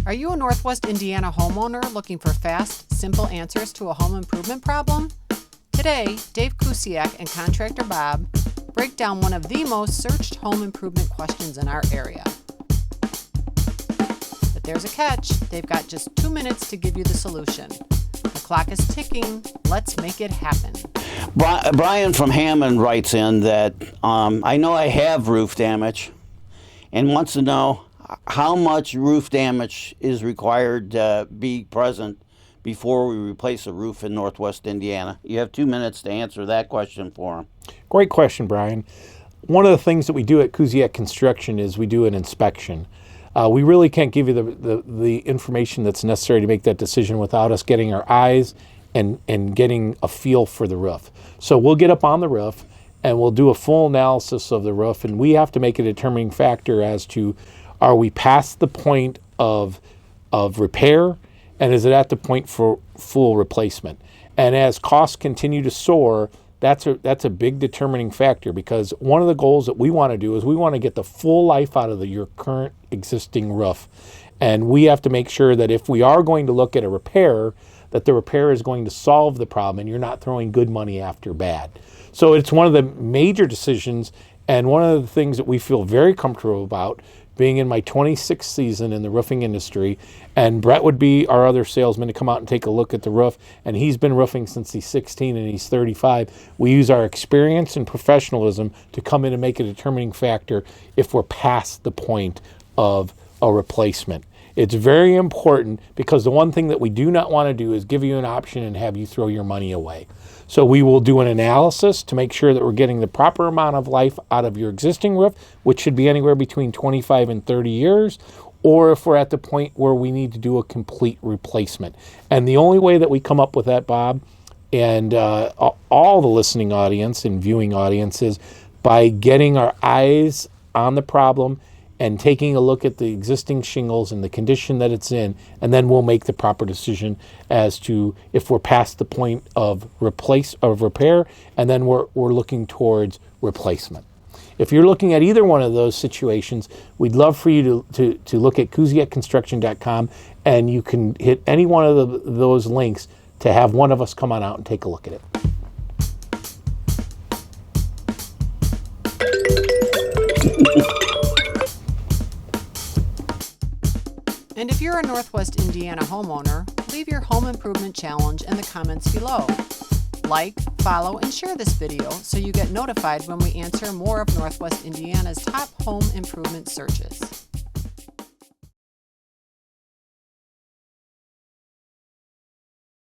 Are you a Northwest Indiana homeowner looking for fast, simple answers to a home improvement problem? Today, Dave Kusiak and Contractor Bob break down one of the most searched home improvement questions in our area. But there's a catch. They've got just 2 minutes to give you the solution. The clock is ticking. Let's make it happen. Brian from Hammond writes in that I know I have roof damage and wants to know how much roof damage is required to be present before we replace a roof in Northwest Indiana. You have 2 minutes to answer that question for him. Great question, Brian. One of the things that we do at Kusiak Construction is we do an inspection. We really can't give you the information that's necessary to make that decision without us getting our eyes and getting a feel for the roof. So we'll get up on the roof and we'll do a full analysis of the roof, and we have to make a determining factor as to, are we past the point of repair, and is it at the point for full replacement? And as costs continue to soar, that's a big determining factor, because one of the goals that we want to do is we want to get the full life out of your current existing roof. And we have to make sure that if we are going to look at a repair, that the repair is going to solve the problem and you're not throwing good money after bad. So it's one of the major decisions, and one of the things that we feel very comfortable about, being in my 26th season in the roofing industry, and Brett would be our other salesman to come out and take a look at the roof, and he's been roofing since he's 16 and he's 35. We use our experience and professionalism to come in and make a determining factor if we're past the point of a replacement. It's very important, because the one thing that we do not want to do is give you an option and have you throw your money away. So we will do an analysis to make sure that we're getting the proper amount of life out of your existing roof, which should be anywhere between 25 and 30 years, or if we're at the point where we need to do a complete replacement. And the only way that we come up with that, Bob, and all the listening audience and viewing audience, is by getting our eyes on the problem and taking a look at the existing shingles and the condition that it's in, and then we'll make the proper decision as to if we're past the point of repair, and then we're looking towards replacement. If you're looking at either one of those situations, we'd love for you to look at kusiakconstruction.com, and you can hit any one of those links to have one of us come on out and take a look at it. And if you're a Northwest Indiana homeowner, leave your home improvement challenge in the comments below. Like, follow, and share this video so you get notified when we answer more of Northwest Indiana's top home improvement searches.